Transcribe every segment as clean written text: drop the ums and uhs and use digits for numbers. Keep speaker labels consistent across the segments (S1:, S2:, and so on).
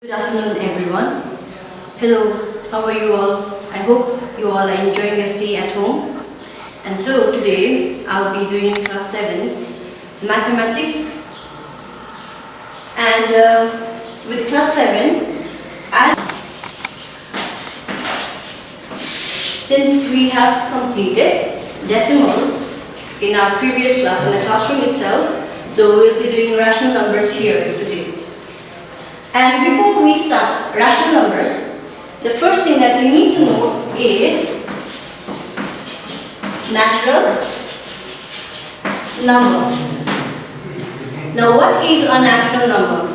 S1: Good afternoon, everyone. Hello, how are you all? I hope you all are enjoying your stay at home. And so today I'll be doing class 7's mathematics. And with class 7, since we have completed decimals in our previous class in the classroom itself, so we'll be doing rational numbers here today. And before we start rational numbers, the first thing that you need to know is natural number. Now, what is a natural number?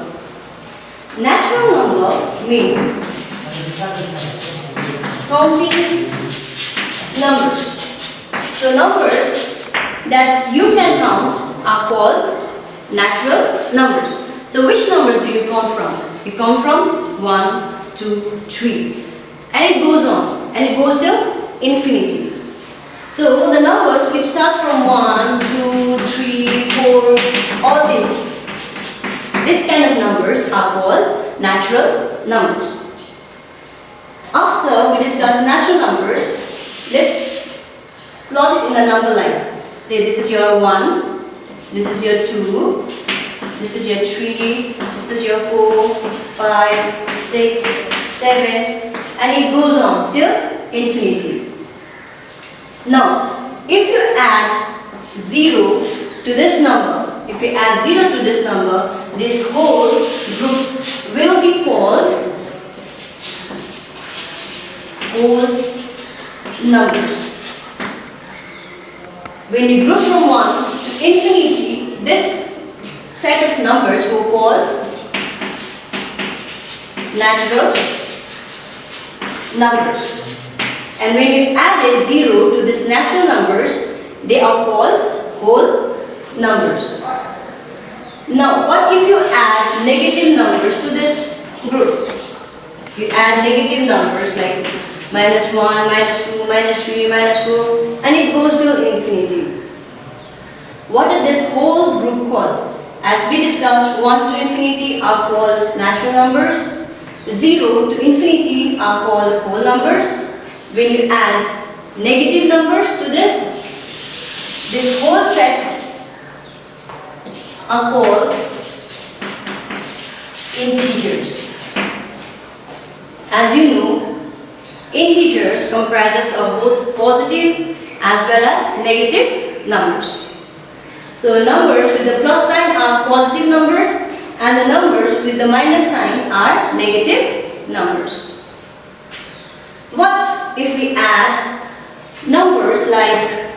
S1: Natural number means counting numbers. So, numbers that you can count are called natural numbers. So which numbers do you count from? You count from 1, 2, 3. And it goes on. And it goes till infinity. So the numbers which start from 1, 2, 3, 4, all this kind of numbers are called natural numbers. After we discuss natural numbers, let's plot it in the number line. Say this is your 1, this is your 2, this is your 3, this is your 4, 5, 6, 7, and it goes on till infinity. Now, if you add 0 to this number, this whole group will be called whole numbers. When you group from 1 to infinity, this set of numbers were called natural numbers. And when you add a 0 to these natural numbers, they are called whole numbers. Now, what if you add negative numbers to this group? You add negative numbers like -1, -2, -3, -4, and it goes till infinity. What is this whole group called? As we discussed, 1 to infinity are called natural numbers, 0 to infinity are called whole numbers. When you add negative numbers to this whole set are called integers. As you know, integers comprises of both positive as well as negative numbers. So numbers with the plus sign are positive numbers and the numbers with the minus sign are negative numbers. What if we add numbers like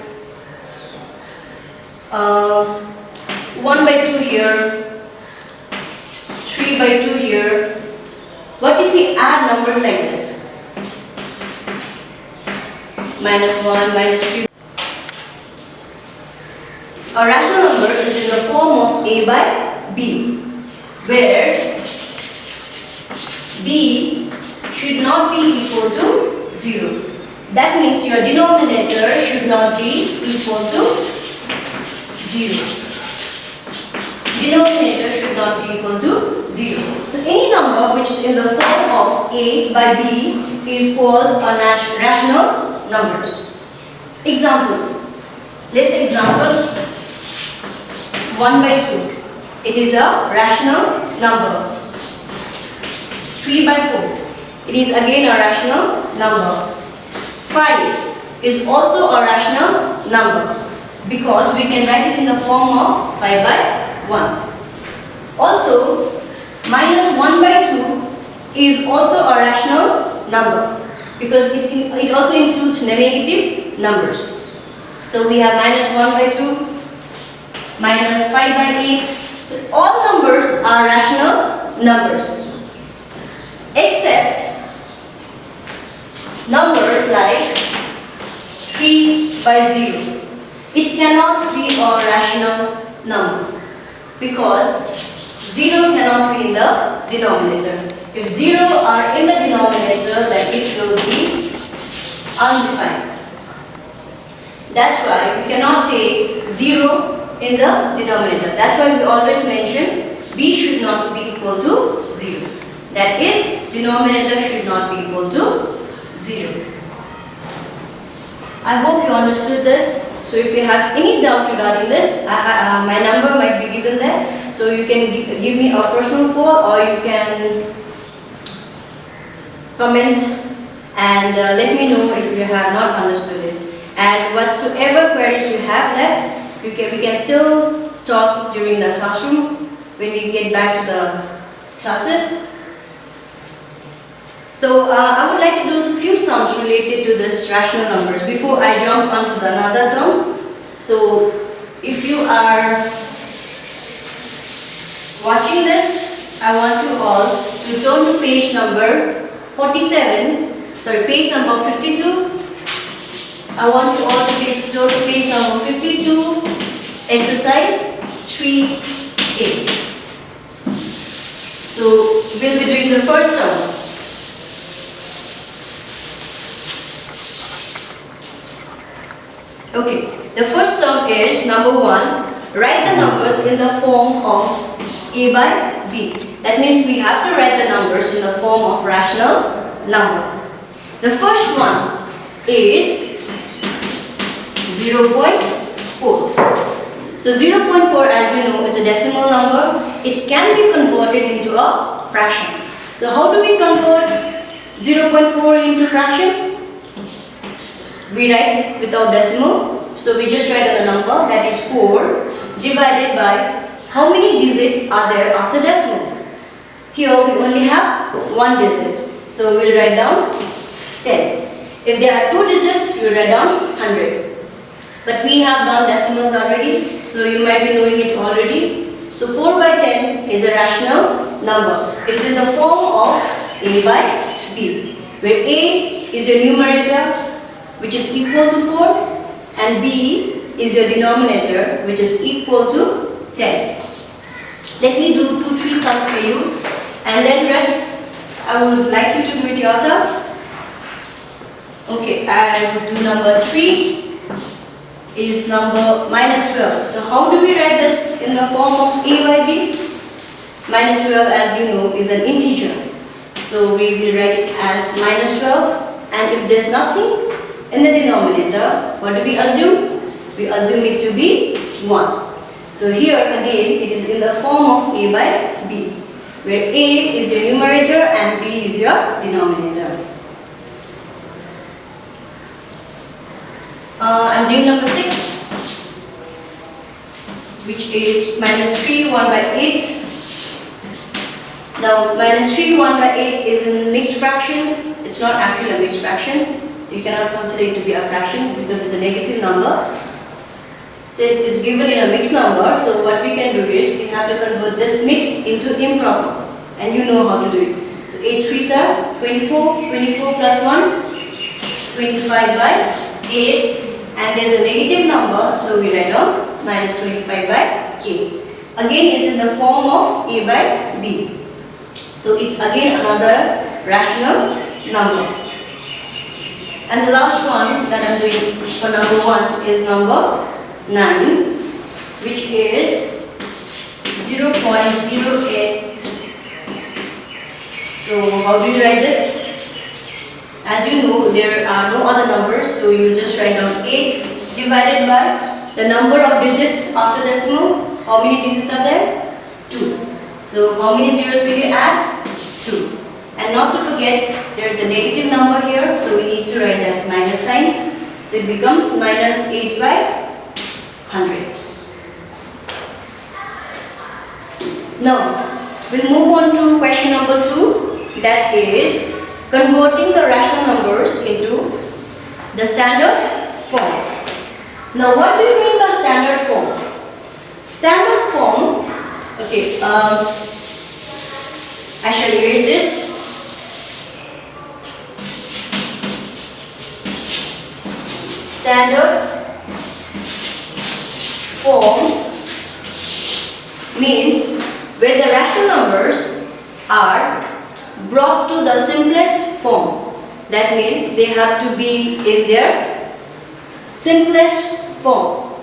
S1: 1 by 2 here, 3 by 2 here? What if we add numbers like this? -1, -3. A rational number is in the form of a by b, where b should not be equal to 0. That means your denominator should not be equal to 0. Denominator should not be equal to 0. So any number which is in the form of a by b is called a rational numbers. Examples. List examples. 1 by 2. It is a rational number. 3 by 4. It is again a rational number. 5 is also a rational number because we can write it in the form of 5 by 1. Also, -1 by 2 is also a rational number because it also includes negative numbers. So we have -1 by 2, -5 by 8. So all numbers are rational numbers except numbers like 3 by 0. It cannot be a rational number because 0 cannot be in the denominator. If 0 are in the denominator, then it will be undefined. That's why we cannot take 0 in the denominator. That's why we always mention b should not be equal to 0. That is, denominator should not be equal to 0. I hope you understood this. So if you have any doubt regarding this, my number might be given there. So you can give me a personal call, or you can comment and let me know if you have not understood it. And whatsoever queries you have left, we can still talk during the classroom when we get back to the classes. So I would like to do a few sums related to this rational numbers before I jump onto the another term. So if you are watching this, I want you all to turn to page number 47, sorry, page number 52. I want you all to turn to page number 52, exercise 3A. So we'll be doing the first sum. Okay, the first sum is number 1. Write the numbers in the form of A by B. That means we have to write the numbers in the form of rational number. The first one is 0.4. So 0.4, as you know, is a decimal number. It can be converted into a fraction. So how do we convert 0.4 into fraction? We write without decimal. So we just write the number, that is 4, divided by how many digits are there after decimal. Here we only have one digit. So we'll write down 10. If there are two digits, we'll write down 100. But we have done decimals already, so you might be knowing it already. So 4 by 10 is a rational number. It is in the form of A by B, where A is your numerator, which is equal to 4, and B is your denominator, which is equal to 10. Let me do 2-3 sums for you, and then rest I would like you to do it yourself. Okay, I will do number 3 is number minus 12. So how do we write this in the form of A by B? Minus 12, as you know, is an integer. So we will write it as minus 12, and if there is nothing in the denominator, what do we assume? We assume it to be 1. So here again it is in the form of A by B, where A is your numerator and B is your denominator. I'm doing number 6, which is minus 3 1 by 8. Now minus 3 1 by 8 is a mixed fraction. It's not actually a mixed fraction. You cannot consider it to be a fraction because it's a negative number. So it's given in a mixed number, so what we can do is we have to convert this mixed into improper, and you know how to do it. So 8 3s are 24, 24 plus 1, 25 by 8, and there's a negative number, so we write down minus 25 by 8. Again, it's in the form of A by B. So it's again another rational number. And the last one that I'm doing for number 1 is number 9, which is 0.08. So how do you write this? As you know, there are no other numbers, so you just write down 8 divided by the number of digits after decimal. How many digits are there? 2. So how many zeros will you add? 2. And not to forget, there is a negative number here, so we need to write that minus sign. So it becomes minus 8 by 100. Now, we'll move on to question number 2, that is converting the rational numbers into the standard form. Now, what do you mean by standard form? Standard form, okay, I shall erase this. Standard form means where the rational numbers are brought to the simplest form. That means they have to be in their simplest form.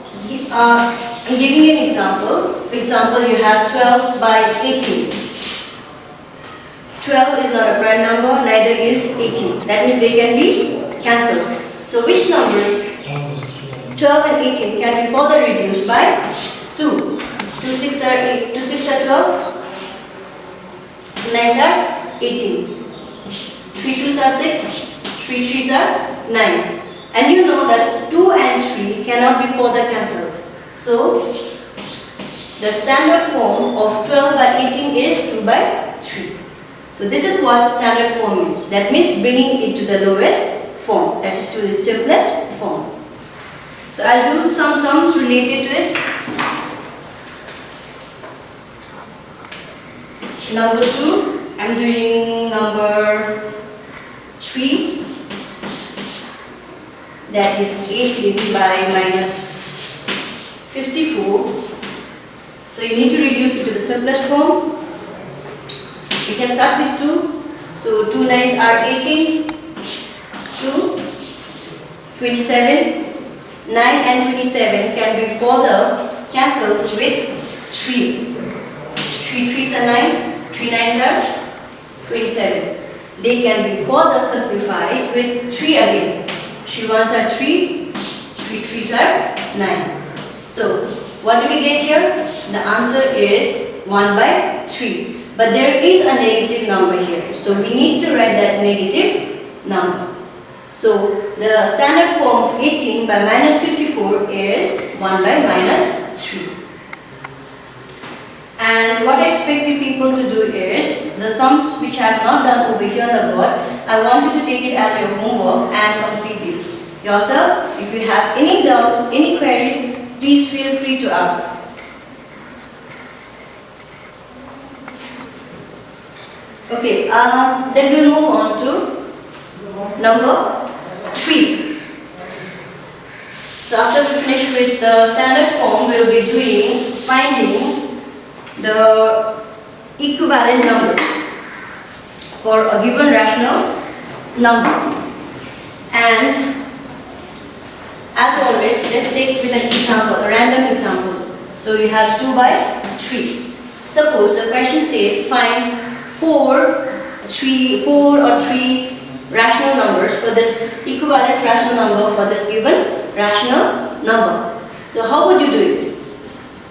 S1: I'm giving you an example. For example, you have 12 by 18. 12 is not a prime number, neither is 18. That means they can be cancelled. So which numbers 12 and 18 can be further reduced by 2. 2 6 are 8, 2 6 are 12, 2 9s are 18, 3 2s are 6, 3 3s are 9. And you know that 2 and 3 cannot be further cancelled. So the standard form of 12 by 18 is 2 by 3. So this is what standard form means. That means bringing it to the lowest form, that is to the simplest form. So I'll do some sums related to it. Number 2, I'm doing number 3. That is 18 by minus 54. So you need to reduce it to the simplest form. You can start with 2. So 2 9s are 18, 2, 27. 9 and 27 can be further cancelled with 3. 3 3s are 9, 3 9s are 27. They can be further simplified with 3 again. 3 1s are 3, 3 3s are 9. So what do we get here? The answer is 1 by 3. But there is a negative number here. So we need to write that negative number. So the standard form of 18 by minus 54 is 1 by minus 3. And what I expect you people to do is, the sums which I have not done over here on the board, I want you to take it as your homework and complete it yourself. If you have any doubt, any queries, please feel free to ask. Okay, then we'll move on to number 3. So after we finish with the standard form, we'll be doing finding the equivalent numbers for a given rational number. And as always, let's take with an example, a random example. So you have 2 by 3. Suppose the question says find 4 or 3 rational numbers for this equivalent rational number for this given rational number. So how would you do it?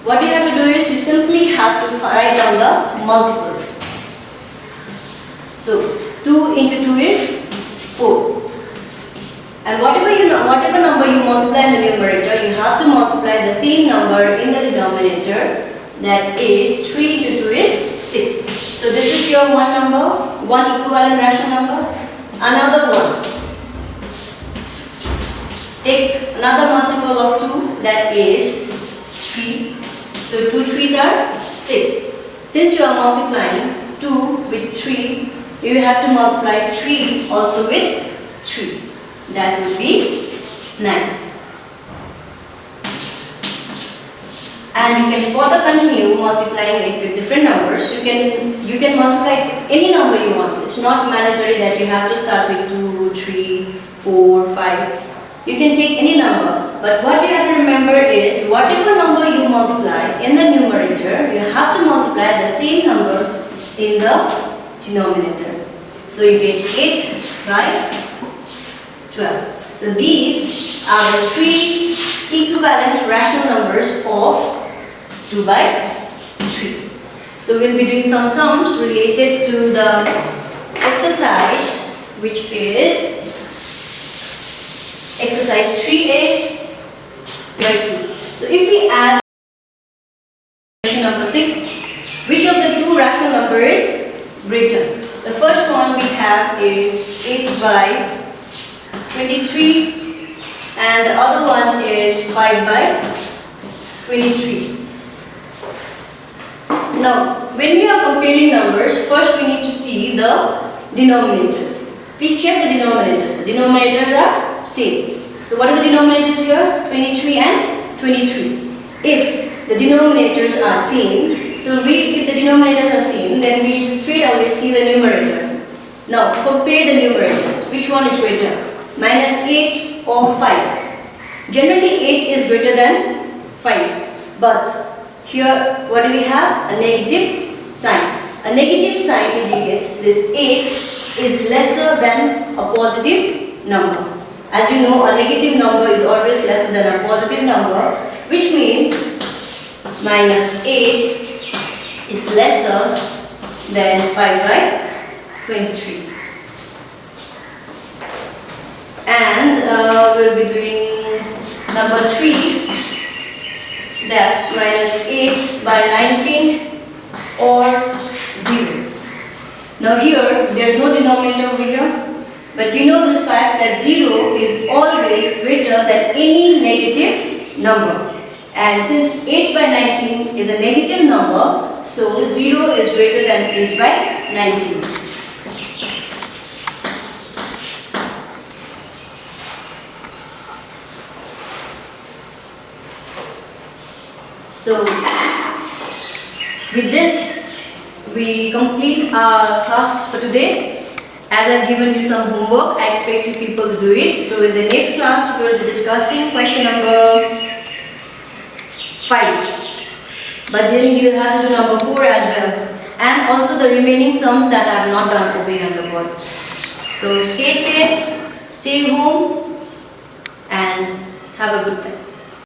S1: What you have to do is you simply have to write down the multiples. So 2 into 2 is 4. And whatever number you multiply in the numerator, you have to multiply the same number in the denominator. That is 3 into 2 is 6. So this is your one number, one equivalent rational number. Another one. Take another multiple of 2, that is 3. So 2 3s are 6. Since you are multiplying 2 with 3, you have to multiply 3 also with 3. That will be 9. And you can further continue multiplying it with different numbers. You can multiply it with any number you want. It's not mandatory that you have to start with 2, 3, 4, 5. You can take any number. But what you have to remember is whatever number you multiply in the numerator, you have to multiply the same number in the denominator. So you get 8 by 12. So these are the 3 equivalent rational numbers of 2 by 3. So we'll be doing some sums related to the exercise, which is exercise 3a by 2. So if we add question number 6, which of the two rational number is greater? The first one we have is 8 by 23 and the other one is 5 by 23. Now, when we are comparing numbers, first we need to see the denominators. Please check the denominators. The denominators are same. So what are the denominators here? 23 and 23. If the denominators are same, so if the denominators are same, then we just straight away see the numerator. Now, compare the numerators. Which one is greater? Minus 8 or 5? Generally, 8 is greater than 5. But here, what do we have? A negative sign. A negative sign indicates this 8 is lesser than a positive number. As you know, a negative number is always lesser than a positive number, which means minus 8 is lesser than 5 by 23. And we'll be doing number 3, that's minus 8 by 19 or 0. Now here, there's no denominator over here, but you know this fact that 0 is always greater than any negative number. And since 8 by 19 is a negative number, so 0 is greater than 8 by 19. So, with this, we complete our class for today. As I've given you some homework, I expect you people to do it. So, in the next class, we will be discussing question number 5. But then you will have to do number 4 as well. And also the remaining sums that I have not done over here on the board. So, stay safe, stay home, and have a good time.